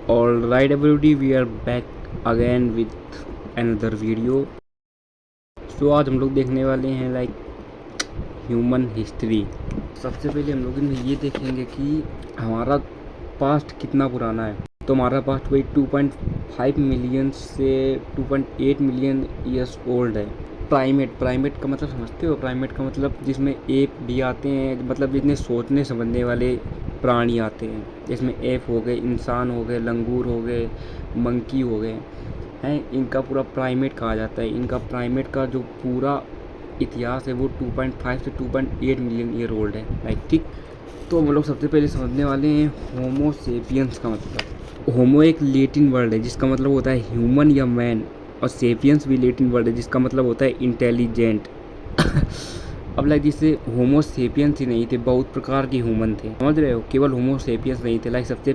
Alright everybody, we are back again with another video. So आज हम लोग देखने वाले हैं ह्यूमन हिस्ट्री। सबसे पहले हम लोग इनमें ये देखेंगे कि हमारा पास्ट कितना पुराना है। तो हमारा पास्ट वही 2.5 मिलियन से 2.8 मिलियन ईयर्स ओल्ड है। प्राइमेट का मतलब समझते हो? प्राइमेट का मतलब जिसमें एप भी आते हैं, मतलब जितने सोचने समझने वाले प्राणी आते हैं। इसमें एप हो गए, इंसान हो गए, लंगूर हो गए, मंकी हो गए हैं, इनका पूरा प्राइमेट कहा जाता है। इनका प्राइमेट का जो पूरा इतिहास है वो 2.5 से 2.8 मिलियन ईयर ओल्ड है। ठीक, तो हम लोग सबसे पहले समझने वाले हैं होमो सेपियंस का मतलब। होमो एक लैटिन वर्ड है जिसका मतलब होता है ह्यूमन या मैन, और सेपियंस भी लैटिन वर्ड है जिसका मतलब होता है इंटेलिजेंट। अब जैसे होमो सेपियंस ही नहीं थे, बहुत प्रकार के ह्यूमन थे, समझ रहे हो? केवल होमो सेपियंस नहीं थे। सबसे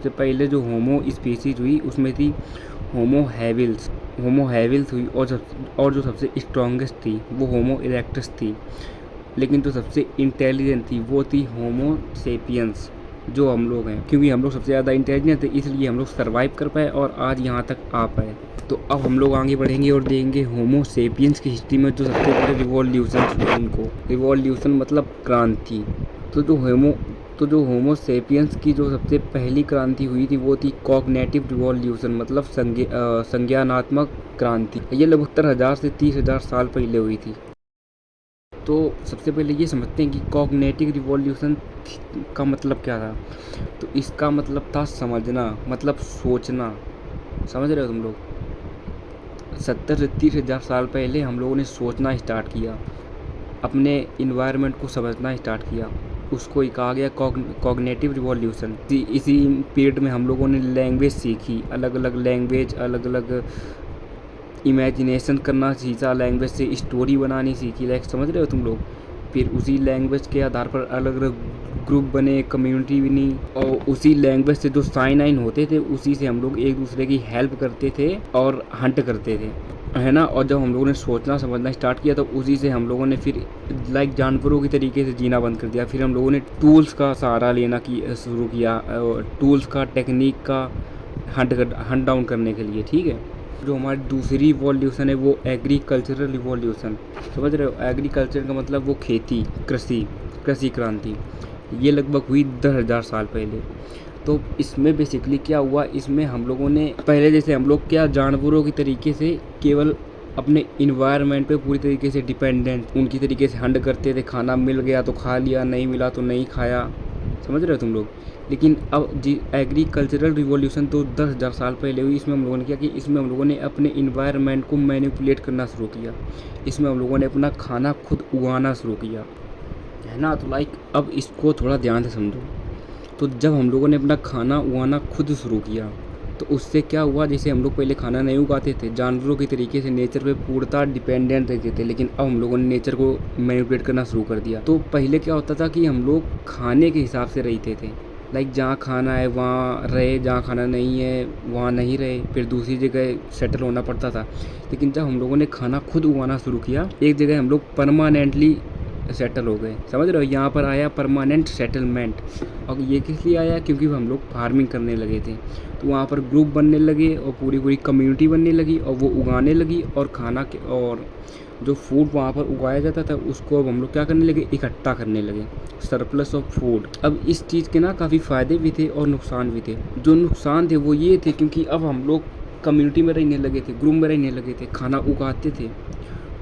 पहले जो होमो स्पीसीज हुई उसमें थी होमो हैविल्स हुई, और जो सबसे स्ट्रॉन्गेस्ट थी वो होमो इरेक्टस थी। लेकिन जो सबसे इंटेलिजेंट थी वो थी होमो सेपियंस, जो हम लोग हैं। क्योंकि हम लोग सबसे ज़्यादा इंटेलिजेंट थे इसलिए हम लोग सर्वाइव कर पाए और आज यहाँ तक आ पाए। तो अब हम लोग आगे बढ़ेंगे और देखेंगे होमो सेपियंस की हिस्ट्री में जो सबसे बड़े रिवॉल्यूशन हुए उनको। रिवॉल्यूशन मतलब क्रांति। तो जो होमो सेपियंस की जो सबसे पहली क्रांति हुई थी वो थी कॉग्निटिव रिवॉल्यूशन, मतलब संज्ञानात्मक क्रांति। ये लगभग 70,000 से 30,000 साल पहले हुई थी। तो सबसे पहले ये समझते हैं कि कॉग्निटिव रिवॉल्यूशन का मतलब क्या था। तो इसका मतलब था समझना, मतलब सोचना। समझ रहे हो तुम लोग? 70 से 30,000 साल पहले हम लोगों ने सोचना स्टार्ट किया, अपने इन्वायरमेंट को समझना स्टार्ट किया। उसको ही कहा गया कॉग्निटिव रिवॉल्यूशन। इसी पीरियड में हम लोगों ने लैंग्वेज सीखी, अलग अलग लैंग्वेज, अलग अलग इमेजिनेशन करना सीखा, लैंग्वेज से स्टोरी बनानी सीखी। समझ रहे हो तुम लोग? फिर उसी लैंग्वेज के आधार पर अलग अलग ग्रुप बने, कम्युनिटी बनी, और उसी लैंग्वेज से जो साइन होते थे उसी से हम लोग एक दूसरे की हेल्प करते थे और हंट करते थे, है ना। और जब हम लोगों ने सोचना समझना स्टार्ट किया तो उसी से हम लोगों ने फिर जानवरों की तरीके से जीना बंद कर दिया। फिर हम लोगों ने टूल्स का सहारा लेना शुरू किया, टूल्स का, टेक्निक का हंट डाउन करने के लिए। ठीक है, जो हमारी दूसरी रिवॉल्यूशन है वो एग्रीकल्चरल रिवॉल्यूशन। समझ रहे हो? एग्रीकल्चर का मतलब वो खेती, कृषि क्रांति। ये लगभग हुई 10,000 साल पहले। तो इसमें बेसिकली क्या हुआ, इसमें हम लोगों ने पहले जैसे हम लोग क्या जानवरों की तरीके से केवल अपने इन्वायरमेंट पे पूरी तरीके से डिपेंडेंट, उनकी तरीके से हंट करते थे। खाना मिल गया तो खा लिया, नहीं मिला तो नहीं खाया। समझ रहे हो तुम लोग? लेकिन अब एग्रीकल्चरल रिवॉल्यूशन तो 10,000 साल पहले हुई। इसमें हम लोगों ने क्या किया, इसमें हम लोगों ने अपने इन्वायरमेंट को मैनिपुलेट करना शुरू किया। इसमें हम लोगों ने अपना खाना खुद उगाना शुरू किया, है ना। तो अब इसको थोड़ा ध्यान से समझो। तो जब हम लोगों ने अपना खाना उगाना खुद शुरू किया तो उससे क्या हुआ, जैसे हम लोग पहले खाना नहीं उगाते थे, जानवरों के तरीके से नेचर पे पूर्णतः डिपेंडेंट रहते थे, लेकिन अब हम लोगों ने नेचर को मैनिपुलेट करना शुरू कर दिया। तो पहले क्या होता था कि हम लोग खाने के हिसाब से रहते थे। जहाँ खाना है वहाँ रहे, जहाँ खाना नहीं है वहाँ नहीं रहे, फिर दूसरी जगह सेटल होना पड़ता था। लेकिन जब हम लोगों ने खाना खुद उगाना शुरू किया, एक जगह हम लोग परमानेंटली सेटल हो गए। समझ रहे हो? यहाँ पर आया परमानेंट सेटलमेंट। और ये किस लिए आया? क्योंकि हम लोग फार्मिंग करने लगे थे, तो वहाँ पर ग्रुप बनने लगे और पूरी कम्युनिटी बनने लगी और वो उगाने लगी, और खाना के और जो फूड वहाँ पर उगाया जाता था उसको अब हम लोग क्या करने लगे, इकट्ठा करने लगे, सरप्लस ऑफ फूड। अब इस चीज़ के ना काफ़ी फ़ायदे भी थे और नुकसान भी थे। जो नुकसान थे वो ये थे क्योंकि अब हम लोग कम्युनिटी में रहने लगे थे, ग्रुप में रहने लगे थे, खाना उगाते थे,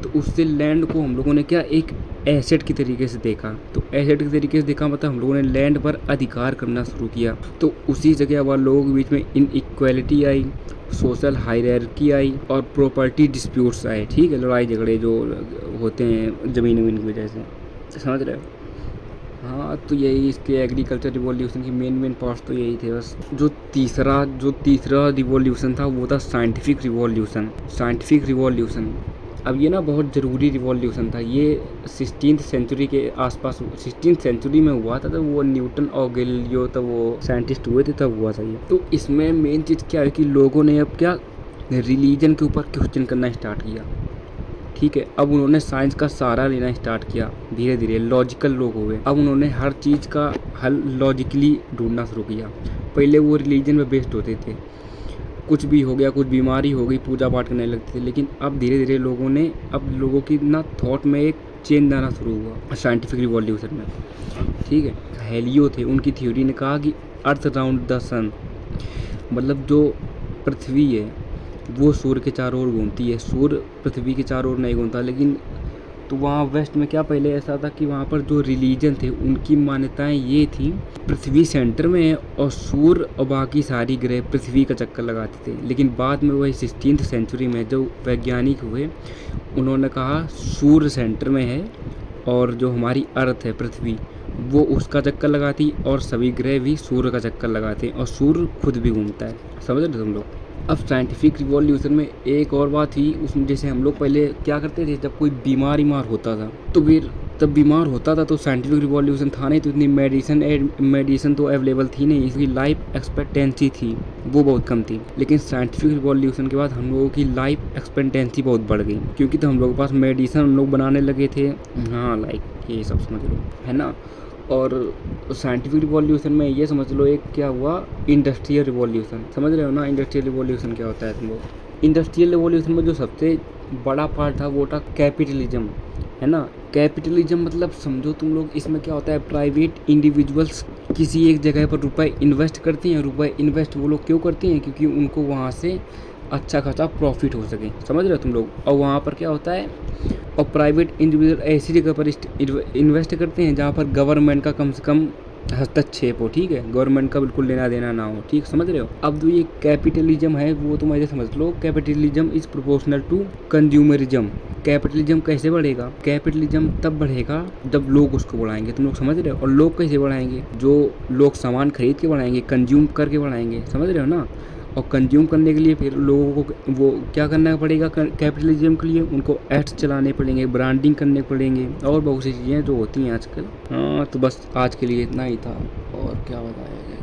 तो उससे लैंड को हम लोगों ने क्या एक एसेट की तरीके से देखा। तो एसेट की तरीके से देखा मतलब हम लोगों ने लैंड पर अधिकार करना शुरू किया। तो उसी जगह वह लोगों के बीच में इनइक्वालिटी आई, सोशल हायरार्की आई और प्रॉपर्टी डिस्प्यूट्स आए। ठीक है, लड़ाई झगड़े जो होते हैं ज़मीन की वजह से। समझ रहे हो? हाँ, तो यही इसके एग्रीकल्चर रिवॉल्यूशन की मेन पार्ट्स तो यही थे बस। जो तीसरा रिवॉल्यूशन था वो था साइंटिफिक रिवॉल्यूशन। अब ये ना बहुत ज़रूरी रिवॉल्यूशन था। ये 16th सेंचुरी के आसपास, 16th सेंचुरी में हुआ था। तो वो न्यूटन और गैलीलियो तब वो साइंटिस्ट हुए थे, तब हुआ था ये। तो इसमें मेन चीज़ क्या है कि लोगों ने अब क्या रिलीजन के ऊपर क्वेश्चन करना स्टार्ट किया। ठीक है। अब उन्होंने साइंस का सहारा लेना स्टार्ट किया, धीरे धीरे लॉजिकल लोग हो गए। अब उन्होंने हर चीज़ का हल लॉजिकली ढूंढना शुरू किया। पहले वो रिलीजन पे बेस्ड होते थे, कुछ भी हो गया, कुछ बीमारी हो गई, पूजा पाठ करने लगते थे। लेकिन अब धीरे धीरे अब लोगों की ना थॉट में एक चेंज आना शुरू हुआ साइंटिफिक रिवॉल्यूशन में, ठीक है। हेलियो थे, उनकी थ्योरी ने कहा कि अर्थ राउंड द सन, मतलब जो पृथ्वी है वो सूर्य के चारों ओर घूमती है, सूर्य पृथ्वी के चारों ओर नहीं घूमता। लेकिन तो वहाँ वेस्ट में क्या पहले ऐसा था कि वहाँ पर जो रिलीजन थे उनकी मान्यताएं ये थी, पृथ्वी सेंटर में है और सूर्य और बाकी सारी ग्रह पृथ्वी का चक्कर लगाते थे। लेकिन बाद में वही 16th सेंचुरी में जो वैज्ञानिक हुए उन्होंने कहा सूर्य सेंटर में है और जो हमारी अर्थ है पृथ्वी वो उसका चक्कर लगाती और सभी ग्रह भी सूर्य का चक्कर लगाते हैं और सूर्य खुद भी घूमता है। समझ रहे तुम लोग। अब साइंटिफिक रिवॉल्यूशन में एक और बात हुई उसमें, जैसे हम लोग पहले क्या करते थे, जब कोई बीमार होता था तो फिर तब बीमार होता था तो साइंटिफिक रिवॉल्यूशन था नहीं, तो इतनी मेडिसिन तो अवेलेबल थी नहीं, इसकी लाइफ एक्सपेक्टेंसी थी वो बहुत कम थी। लेकिन साइंटिफिक रिवॉल्यूशन के बाद हम लोगों की लाइफ एक्सपेक्टेंसी बहुत बढ़ गई, क्योंकि तो हम लोगों के पास मेडिसिन हम लोग बनाने लगे थे। हाँ, लाइक ये सब समझ लो, है ना। और साइंटिफिक रिवॉल्यूशन में ये समझ लो एक क्या हुआ, इंडस्ट्रियल रिवॉल्यूशन। समझ रहे हो ना इंडस्ट्रियल रिवॉल्यूशन क्या होता है तुम लोग। इंडस्ट्रियल रिवॉल्यूशन में जो सबसे बड़ा पार्ट था वो था कैपिटलिज्म, है ना। कैपिटलिज्म मतलब समझो तुम लोग, इसमें क्या होता है, प्राइवेट इंडिविजुअल्स किसी एक जगह पर रुपए इन्वेस्ट करते हैं। रुपए इन्वेस्ट वो लोग क्यों करते हैं, क्योंकि उनको वहाँ से अच्छा खासा प्रॉफिट हो सके। समझ रहे हो तुम लोग। और वहाँ पर क्या होता है, और प्राइवेट इंडिविजुअल ऐसी जगह पर इन्वेस्ट करते हैं जहाँ पर गवर्नमेंट का कम से कम हस्तक्षेप हो, ठीक है, गवर्नमेंट का बिल्कुल लेना देना ना हो, ठीक, समझ रहे हो। अब जो ये कैपिटलिज्म है वो तुम ऐसे समझ लो, capitalism is proportional to consumerism. Capitalism कैसे बढ़ेगा, कैपिटलिज्म तब बढ़ेगा जब लोग उसको बढ़ाएंगे, तुम लोग समझ रहे हो। और लोग कैसे बढ़ाएंगे, जो लोग सामान खरीद के बढ़ाएंगे, कंज्यूम करके बढ़ाएंगे, समझ रहे हो ना। और कंज्यूम करने के लिए फिर लोगों को वो क्या करना पड़ेगा, कैपिटलिज्म के लिए उनको एड्स चलाने पड़ेंगे, ब्रांडिंग करने पड़ेंगे और बहुत सी चीज़ें जो होती हैं आजकल। हाँ, तो बस आज के लिए इतना ही था और क्या बताया जाए।